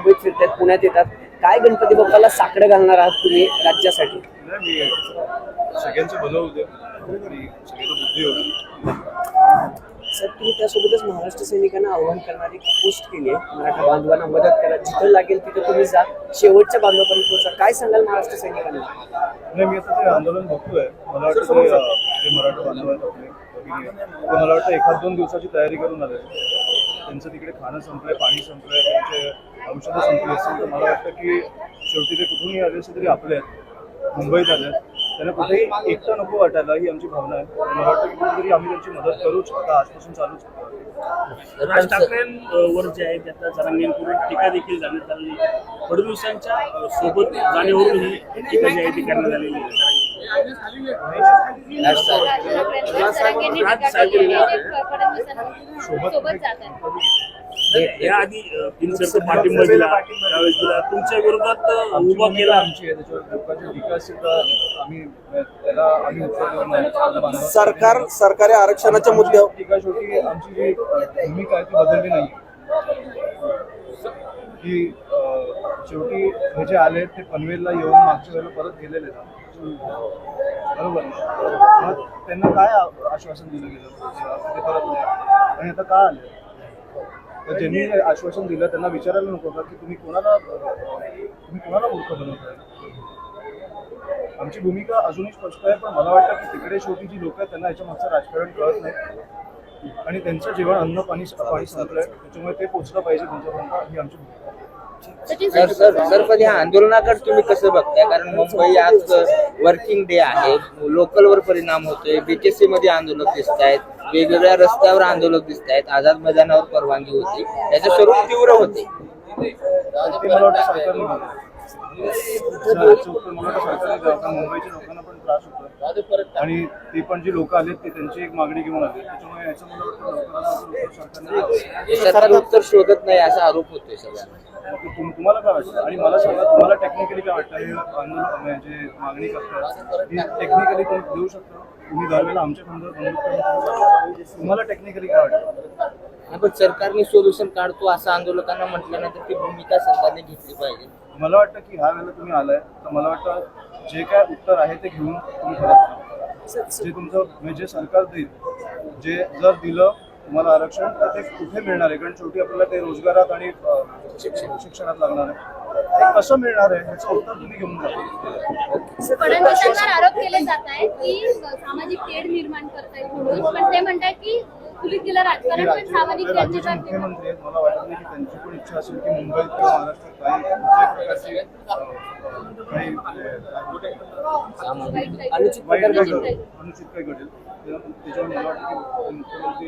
मुंबईत फिरतात, पुण्यात येतात, काय गणपती बाप्पाला साकडं घालणार आहात तुम्ही राज्यासाठी? सगळ्यांचं भलं होतं आणि सगळ्यांचं बुद्धी होती. सर, तुम्ही त्यासोबतच महाराष्ट्र सैनिकांना आव्हान करणारी पोस्ट केली आहे, मराठा बांधवांना मदत करा, जिथं लागेल तिथं तुम्ही जा, शेवटच्या बांधवापर्यंत पोहोचा. काय सांगाल महाराष्ट्र सैनिकांना? नाही, मी आता ते आंदोलन बघतोय. मला वाटतं ते जे मराठा बांधव आहेत आपले भगिनी, ते मला वाटतं 1-2 दिवसाची तयारी करून आले. त्यांचं तिकडे खाणं संपलंय, पाणी संपलंय, त्यांचे औषधं संपली असतील. तर मला वाटतं की शेवटी ते कुठूनही आले असतील तरी आपले आहेत, मुंबईत आले आहेत. त्यांना कुठेही एकटा नको वाटायला, ही आमची भावना आहे. मला वाटतं की कुठेतरी आम्ही त्यांची मदत करूच, आता आजपासून चालूच. राज ठाकरेंवर जे आहे त्याचा जरांगीकरण टीका देखील करण्यात आली. फडणवीसांच्या सोबत जाण्यावरून ही टीका जी आहे ती करण्यात आलेली आहे. याआधी बिनशर्त पाठिंबा दिला, त्यावेळेस दिला, तुमच्या विरोधात उभा केला. आमची आहे त्याच्यावर लोकांची टीका असेल तर आम्ही उत्तर देऊ नाही. सरकारी आरक्षणाच्या मुद्द्यावर टीका शेवटी आमची जी भूमिका आहे ती बदलली नाही. की शेवटी हे जे आले ते पनवेलला येऊन मागच्या वेळेला परत गेलेले बरोबर. मग त्यांना काय आश्वासन दिलं गेलं ते परत नाही आणि आता का आले? तर ज्यांनी आश्वासन दिलं त्यांना विचारायला नको का की तुम्ही कोणाला मूर्ख बनवताय? आमची भूमिका अजूनही स्पष्ट आहे, पण मला वाटतं की तिकडे शेवटी जी लोक आहेत त्यांना याच्या मागचं राजकारण कळत नाही आणि त्यांचं जेवण अन्न पाणी संपलंय, त्याच्यामुळे ते पोचलं पाहिजे त्यांच्यापर्यंत, ही आमची भूमिका. सर पण या आंदोलनाकडे तुम्ही कसं बघताय? कारण मुंबई आज वर्किंग डे आहे, लोकलवर परिणाम होतोय, बीकेसी मध्ये आंदोलक दिसत आहेत, वेगवेगळ्या रस्त्यावर आंदोलक दिसत आहेत, आझाद मैदानावर परवानगी होती, त्याचं स्वरूप तीव्र होते. मला वाटतं सरकारने मुंबईच्या लोकांना पण त्रास होतो आणि ते पण जी लोक आलेत ते त्यांची एक मागणी घेऊन आले, त्याच्यामुळे याचं मला वाटतं सरकार उत्तर शोधत नाही असा आरोप होतोय सगळ्यांना. तुम्हाला काय वाटतं? आणि मला सांगा, तुम्हाला टेक्निकली काय वाटतं? हे आंदोलन जे मागणी करतात ती टेक्निकली तुम्ही देऊ शकता? तुम्ही दरवेळेला आमच्या तुम्हाला टेक्निकली काय वाटतं? पण सरकारने सोल्युशन काढतो असं आंदोलकांना म्हटल्यानंतर ती भूमिका सरकारने घेतली पाहिजे. मला वाटतं की ह्या वेळेला तुम्ही आलाय तर मला वाटतं जे काय उत्तर आहे ते घेऊन तुम्ही परत जे तुमचं म्हणजे जे सरकार देईल, जे जर दिलं तुम्हाला आरक्षण तर ते कुठे मिळणार आहे? कारण शेवटी आपल्याला ते रोजगारात आणि शिक्षणात लागणार आहे, ते कसं मिळणार आहे ह्याचं उत्तर तुम्ही घेऊन जा. फडणवीसांवर आरोप केले जात आहेत की सामाजिक तेढ निर्माण करतायत म्हणून, पण ते म्हणतात की पोलीस दिलं राजकारण पण सामाजिक तेढ निर्माण. मुख्यमंत्री आहेत, मला वाटत नाही की त्यांची पण इच्छा असेल की मुंबईत किंवा महाराष्ट्रात काही अनुचित प्रकार घडला. अनुचित काही घडेल त्याच्यावर मला वाटतं की मुख्यमंत्री